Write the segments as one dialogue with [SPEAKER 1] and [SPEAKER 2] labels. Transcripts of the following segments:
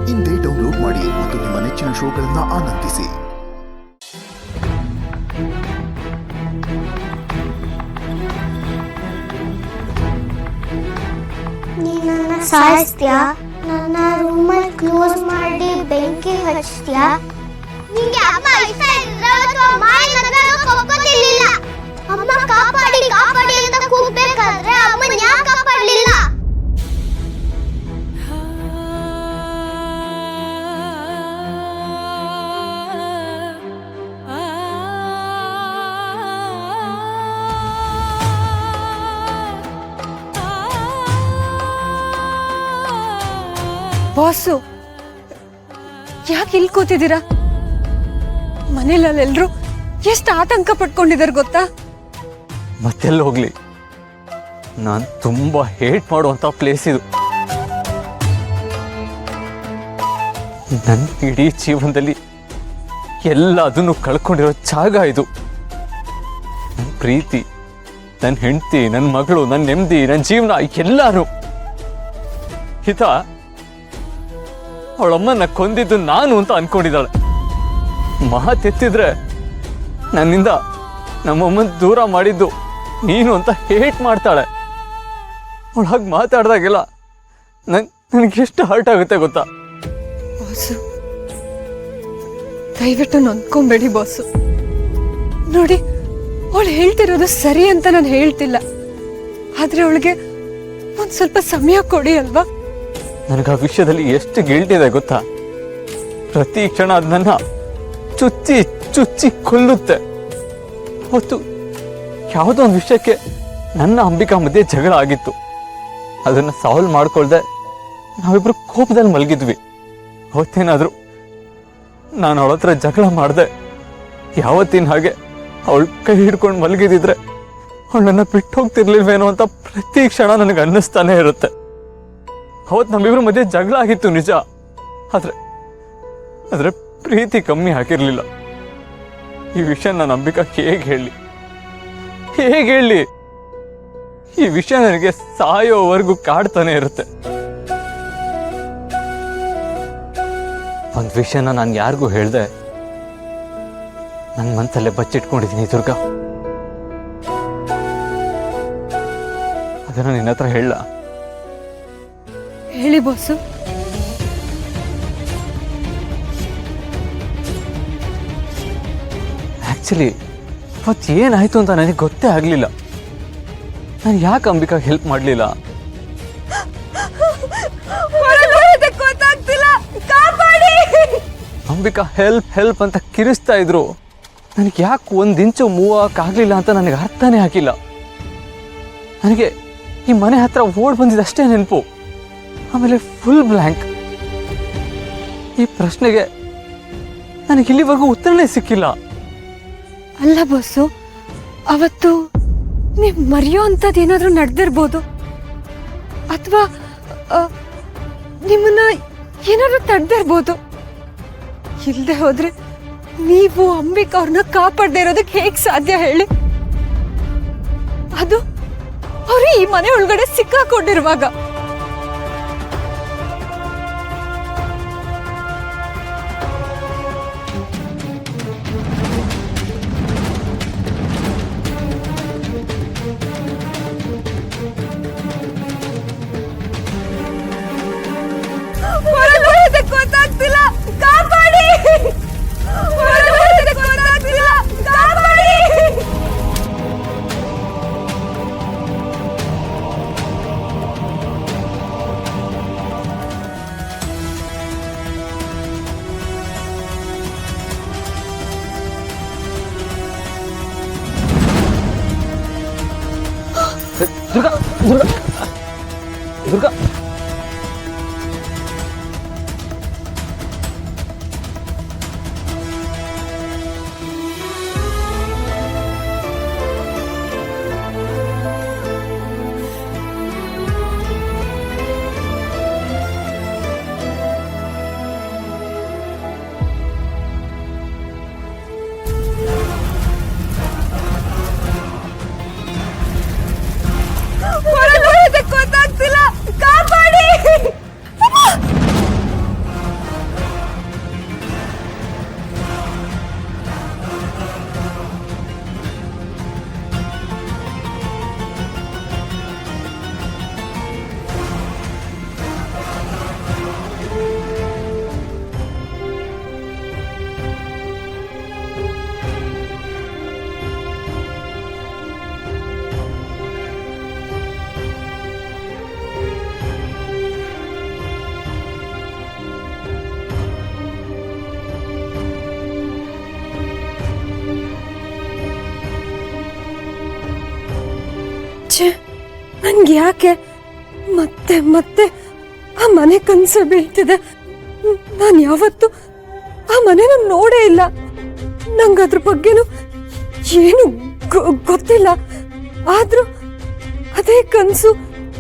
[SPEAKER 1] ಇಂದೇ ಡೌನ್ಲೋಡ್ ಮಾಡಿ ಮತ್ತು ನಿಮ್ಮ ನೆಚ್ಚಿನ ಶೋಗಳನ್ನು ಆನಂದಿಸಿ.
[SPEAKER 2] ನೀನನ್ನ ಸಾಯಿಸ್ತೀಯಾ? ನನ್ನ ರೂಮಲ್ಲಿ ಕ್ಲೋಸ್ ಮಾಡಿ ಬೆಂಕಿ ಹಚ್ತೀಯಾ? ನಿಂಗೆ ಅಮ್ಮ ಇಷ್ಟ ಇದ್ರೆ ಅಥವಾ ಮಾಯಿ ನನ್ನ ಒಪ್ಪೋದಿಲ್ಲ. ಅಮ್ಮ ಕಾಪಾಡಿ ಕಾಪಾಡಿ ಅಂತ ಕೂಗ್ಬೇಕಾದ್ರೆ ಅಮ್ಮನ ಯಾಕೆ ಕಾಪಾಡಲಿಲ್ಲ?
[SPEAKER 3] ಬಾಸು, ಯಾಕೆ ಇಲ್ಲಿ ಕೂತಿದ್ದೀರಾ? ಮನೇಲೆಲ್ಲರೂ ಎಷ್ಟು ಆತಂಕ ಪಟ್ಕೊಂಡಿದ್ದಾರೆ ಗೊತ್ತಾ?
[SPEAKER 4] ಮತ್ತೆಲ್ಲ ಹೋಗ್ಲಿ, ನಾನು ತುಂಬಾ ಹೇಟ್ ಮಾಡುವಂತ ಪ್ಲೇಸ್ ಇದು. ನನ್ನ ಇಡೀ ಜೀವನದಲ್ಲಿ ಎಲ್ಲ ಅದನ್ನು ಕಳ್ಕೊಂಡಿರೋ ಜಾಗ ಇದು. ನನ್ನ ಪ್ರೀತಿ, ನನ್ನ ಹೆಂಡತಿ, ನನ್ನ ಮಗಳು, ನನ್ನ ನೆಮ್ಮದಿ, ನನ್ನ ಜೀವನ ಎಲ್ಲಾನು ಹಿತ ಅವಳಮ್ಮನ್ನ ಕೊಂದಿದ್ದು ನಾನು ಅಂತ ಅನ್ಕೊಂಡಿದ್ದಾಳೆ. ಮಾತೆತ್ತಿದ್ರೆ ನನ್ನಿಂದ ನಮ್ಮಮ್ಮನ ದೂರ ಮಾಡಿದ್ದು ನೀನು ಅಂತ ಹೇಟ್ ಮಾಡ್ತಾಳೆ. ಅವಳು ಹಾಗೆ ಮಾತಾಡ್ದಾಗೆಲ್ಲ ನನಗೆ ಎಷ್ಟು ಹರ್ಟ್ ಆಗುತ್ತೆ ಗೊತ್ತಾ?
[SPEAKER 3] ಬಾಸು, ದಯವಿಟ್ಟು ನೊಂದ್ಕೊಂಬೇಡಿ ಬಾಸು. ನೋಡಿ, ಅವಳು ಹೇಳ್ತಿರೋದು ಸರಿ ಅಂತ ನಾನು ಹೇಳ್ತಿಲ್ಲ, ಆದ್ರೆ ಅವಳಿಗೆ ಒಂದ್ ಸ್ವಲ್ಪ ಸಮಯ ಕೊಡಿ ಅಲ್ವಾ?
[SPEAKER 4] ನನಗೆ ಆ ವಿಷಯದಲ್ಲಿ ಎಷ್ಟು ಗಿಲ್ಟ್ ಇದೆ ಗೊತ್ತಾ? ಪ್ರತಿ ಕ್ಷಣ ಅದು ನನ್ನ ಚುಚ್ಚಿ ಚುಚ್ಚಿ ಕೊಲ್ಲುತ್ತೆ. ಅವತ್ತು ಯಾವುದೋ ಒಂದು ವಿಷಯಕ್ಕೆ ನನ್ನ ಅಂಬಿಕಾ ಮಧ್ಯೆ ಜಗಳ ಆಗಿತ್ತು. ಅದನ್ನ ಸಾಲ್ವ್ ಮಾಡ್ಕೊಳ್ದೆ ನಾವಿಬ್ರು ಕೋಪದಲ್ಲಿ ಮಲಗಿದ್ವಿ. ಅವತ್ತೇನಾದ್ರು ನಾನು ಅವಳ ಹತ್ರ ಜಗಳ ಮಾಡ್ದೆ, ಯಾವತ್ತಿನ ಹಾಗೆ ಅವಳು ಕೈ ಹಿಡ್ಕೊಂಡು ಮಲಗಿದಿದ್ರೆ ಅವಳನ್ನ ಬಿಟ್ಟು ಹೋಗ್ತಿರ್ಲಿಲ್ವೇನೋ ಅಂತ ಪ್ರತಿ ಕ್ಷಣ ನನಗೆ ಅನ್ನಿಸ್ತಾನೆ ಇರುತ್ತೆ. ಅವತ್ತು ನಮ್ಮಿಬ್ರ ಮಧ್ಯೆ ಜಗಳ ಆಗಿತ್ತು ನಿಜ, ಆದ್ರೆ ಪ್ರೀತಿ ಕಮ್ಮಿ ಆಗಿರ್ಲಿಲ್ಲ. ಈ ವಿಷಯ ನಾನು ಅಂಬಿಕಾ ಹೇಗೆ ಹೇಳಿ? ಈ ವಿಷಯ ನನಗೆ ಸಾಯೋವರೆಗೂ ಕಾಡ್ತಾನೆ ಇರುತ್ತೆ. ಒಂದು ವಿಷಯನ ನಾನು ಯಾರಿಗೂ ಹೇಳ್ದೆ ನನ್ನ ಮನಸ್ಸಲ್ಲೇ ಬಚ್ಚಿಟ್ಕೊಂಡಿದ್ದೀನಿ ದುರ್ಗಾ. ಅದನ್ನ ನಿನ್ನ ಹತ್ರ ಹೇಳ.
[SPEAKER 3] ಹೇಳಿ ಬಾಸು.
[SPEAKER 4] ಆಕ್ಚುಲಿ ಅವತ್ತು ಏನಾಯ್ತು ಅಂತ ನನಗೆ ಗೊತ್ತೇ ಆಗಲಿಲ್ಲ. ನಾನು ಯಾಕೆ ಅಂಬಿಕಾ ಹೆಲ್ಪ್ ಮಾಡಲಿಲ್ಲ? ಅಂಬಿಕಾ ಹೆಲ್ಪ್ ಅಂತ ಕಿರಿಸ್ತಾ ಇದ್ರು. ನನಗೆ ಯಾಕೆ ಒಂದು ಇಂಚು ಮೂವ್ ಆಗಲಿಲ್ಲ ಅಂತ ನನಗೆ ಅರ್ಥನೇ ಆಗಿಲ್ಲ. ನನಗೆ ಈ ಮನೆ ಹತ್ರ ಓಡ್ ಬಂದಿದ್ದಷ್ಟೇ ನೆನಪು, ಆಮೇಲೆ ಫುಲ್ ಬ್ಲ್ಯಾಂಕ್. ಈ ಪ್ರಶ್ನೆಗೆ ನನಗೆ ಇಲ್ಲಿವರೆಗೂ ಉತ್ತರನೇ ಸಿಕ್ಕಿಲ್ಲ.
[SPEAKER 3] ಅಲ್ಲ ಬಾಸು, ಅವತ್ತು ನೀವು ಮರೆಯೋ ಅಂಥದ್ದು ಏನಾದರೂ ನಡೆದಿರ್ಬೋದು, ಅಥವಾ ನಿಮ್ಮನ್ನ ಏನಾದರೂ ತಡೆದಿರ್ಬೋದು. ಇಲ್ಲದೆ ಹೋದ್ರೆ ನೀವು ಅಂಬಿಕಾ ಅವ್ರನ್ನ ಕಾಪಾಡದೇ ಇರೋದಕ್ಕೆ ಹೇಗೆ ಸಾಧ್ಯ ಹೇಳಿ? ಅದು ಅವರು ಈ ಮನೆ ಒಳಗಡೆ ಸಿಕ್ಕಾಕೊಂಡಿರುವಾಗ. ಗೊತ್ತಾಗ್ತಿಲ್ಲ, ಕಾಪಾಡಿ! ಛೇ, ನನ್ಗೆ ಯಾಕೆ ಮತ್ತೆ ಮತ್ತೆ ಆ ಮನೆ ಕನಸು ಬೀಳ್ತಿದೆ? ನಾನು ಯಾವತ್ತು ಆ ಮನೆನ ನೋಡೇ ಇಲ್ಲ. ನಂಗೆ ಅದ್ರ ಬಗ್ಗೆನೂ ಏನು ಗೊತ್ತಿಲ್ಲ. ಆದ್ರೂ ಅದೇ ಕನಸು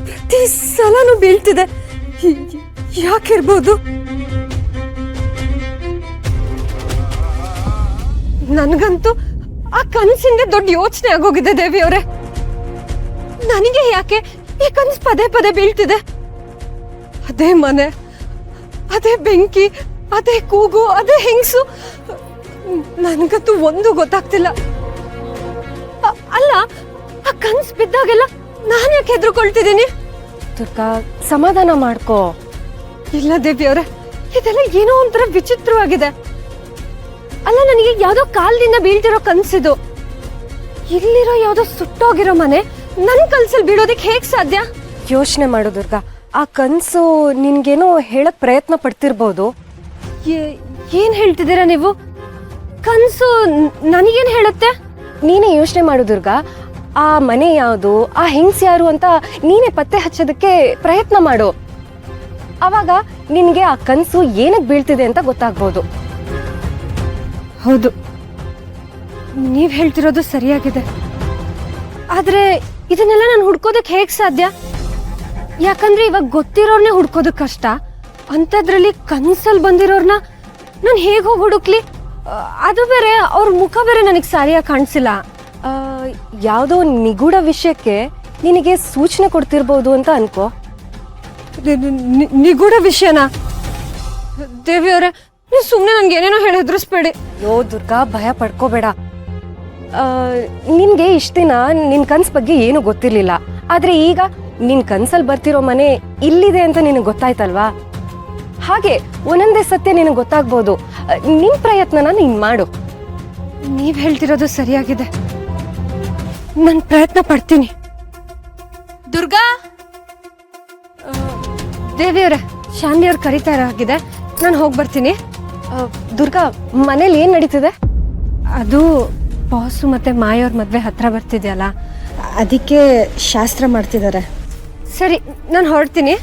[SPEAKER 3] ಪ್ರತಿ ಸಲನೂ ಬೀಳ್ತಿದೆ. ಯಾಕಿರ್ಬೋದು? ನನ್ಗಂತೂ ಆ ಕನಸಿಂದ ದೊಡ್ಡ ಯೋಚನೆ ಆಗೋಗಿದೆ ದೇವಿಯವರೇ. ನನಗೆ ಯಾಕೆ ಈ ಕನಸು ಪದೇ ಪದೇ ಬೀಳ್ತಿದೆ? ಅದೇ ಮನೆ, ಅದೇ ಬೆಂಕಿ, ಅದೇ ಕೂಗು, ಅದೇ ಹೆಂಗಸು. ನನ್ಗಂತೂ ಒಂದು ಗೊತ್ತಾಗ್ತಿಲ್ಲ. ಅಲ್ಲ, ಆ ಕನಸು ಬಿದ್ದಾಗೆಲ್ಲ ನಾನು ಯಾಕೆ ಹೆದರ್ಕೊಳ್ತಿದ್ದೀನಿ?
[SPEAKER 5] ದುರ್ಗಾ, ಸಮಾಧಾನ ಮಾಡ್ಕೋ.
[SPEAKER 3] ಇಲ್ಲ ದೇವಿಯವರೇ, ಇದೆಲ್ಲ ಏನೋ ಒಂಥರ ವಿಚಿತ್ರವಾಗಿದೆ. ಅಲ್ಲ, ನನಗೆ ಯಾವ್ದೋ ಕಾಲದಿಂದ ಬೀಳ್ತಿರೋ ಕನ್ಸಿದು. ಇಲ್ಲಿರೋ ಯಾವ್ದೋ ಸುಟ್ಟೋಗಿರೋ ಮನೆ ನನ್ ಕನ್ಸಲ್ಲಿ ಬೀಳೋದಕ್ಕೆ ಹೇಗ್ ಸಾಧ್ಯ?
[SPEAKER 5] ಯೋಚನೆ ಮಾಡು ದುರ್ಗಾ. ಆ ಕನ್ಸು ನಿನ್ಗೇನೋ ಹೇಳಕ್ ಪ್ರಯತ್ನ ಪಡ್ತಿರ್ಬೋದು.
[SPEAKER 3] ಏನ್ ಹೇಳ್ತಿದ್ದೀರಾ ನೀವು? ಕನ್ಸು ನನಗೇನ್ ಹೇಳುತ್ತೆ?
[SPEAKER 5] ನೀನೇ ಯೋಚನೆ ಮಾಡು ದುರ್ಗಾ. ಆ ಮನೆ ಯಾವುದು, ಆ ಹೆಂಗ್ಸ್ ಯಾರು ಅಂತ ನೀನೇ ಪತ್ತೆ ಹಚ್ಚೋದಕ್ಕೆ ಪ್ರಯತ್ನ ಮಾಡು. ಅವಾಗ ನಿನ್ಗೆ ಆ ಕನ್ಸು ಏನಕ್ಕೆ ಬೀಳ್ತಿದೆ ಅಂತ ಗೊತ್ತಾಗ್ಬೋದು.
[SPEAKER 3] ಹೌದು, ನೀವ್ ಹೇಳ್ತಿರೋದು ಸರಿಯಾಗಿದೆ. ಆದ್ರೆ ಇದನ್ನೆಲ್ಲ ನಾನು ಹುಡ್ಕೋದಕ್ಕೆ ಹೇಗ್ ಸಾಧ್ಯ? ಯಾಕಂದ್ರೆ ಇವಾಗ ಗೊತ್ತಿರೋರ್ನೇ ಹುಡ್ಕೋದಕ್ ಕಷ್ಟ. ಅಂಥದ್ರಲ್ಲಿ ಕನ್ಸಲ್ಲಿ ಬಂದಿರೋರ್ನ ನಾನು ಹೇಗೆ ಹೋಗಿ ಹುಡುಕ್ಲಿ? ಅದು ಬೇರೆ, ಅವ್ರ ಮುಖ ಬೇರೆ ನನಗೆ ಸರಿಯಾಗಿ ಕಾಣಿಸಿಲ್ಲ.
[SPEAKER 5] ಯಾವುದೋ ನಿಗೂಢ ವಿಷಯಕ್ಕೆ ನಿನಗೆ ಸೂಚನೆ ಕೊಡ್ತಿರ್ಬೋದು ಅಂತ ಅನ್ಕೋ.
[SPEAKER 3] ನಿಗೂಢ ವಿಷಯನಾ? ದೇವಿಯವರೇ, ನೀವು ಸುಮ್ಮನೆ ನನ್ಗೆ ಏನೇನೋ ಹೇಳಿ ಹೆದರಿಸ್ಬೇಡಿ.
[SPEAKER 5] ಯೋ ದುರ್ಗಾ, ಭಯ ಪಡ್ಕೋಬೇಡ. ನಿನ್ಗೆ ಇಷ್ಟ ದಿನ ನಿನ್ ಕನ್ಸ್ ಬಗ್ಗೆ ಏನು ಗೊತ್ತಿರ್ಲಿಲ್ಲ. ಆದ್ರೆ ಈಗ ನಿನ್ ಕನ್ಸಲ್ಲಿ ಬರ್ತಿರೋ ಮನೆ ಇಲ್ಲಿದೆ ಅಂತ ನಿನಗೆ ಗೊತ್ತಾಯ್ತಲ್ವಾ? ಹಾಗೆ ಒಂದೊಂದೇ ಸತ್ಯ ನಿನಗೆ ಗೊತ್ತಾಗ್ಬೋದು. ನಿನ್ ಪ್ರಯತ್ನನ ನೀನ್ ಮಾಡು.
[SPEAKER 3] ನೀವ್ ಹೇಳ್ತಿರೋದು ಸರಿಯಾಗಿದೆ, ನಾನು ಪ್ರಯತ್ನ ಪಡ್ತೀನಿ.
[SPEAKER 6] ದುರ್ಗಾ,
[SPEAKER 3] ದೇವಿಯವರೇ, ಶಾನ್ವಿಯವ್ರು ಕರೀತಾ ಇರೋಗಿದೆ, ನಾನು ಹೋಗಿ ಬರ್ತೀನಿ.
[SPEAKER 5] ದುರ್ಗಾ, ಮನೇಲಿ ಏನ್ ನಡೀತಿದೆ?
[SPEAKER 3] ಅದು ಬಾಸು ಮತ್ತೆ ಮಾಯವ್ರ ಮದ್ವೆ ಹತ್ರ ಬರ್ತಿದೆಯಲ್ಲ, ಅದಕ್ಕೆ ಶಾಸ್ತ್ರ ಮಾಡ್ತಿದ್ದಾರೆ. ಸರಿ, ನಾನು ಹೊರಡ್ತೀನಿ.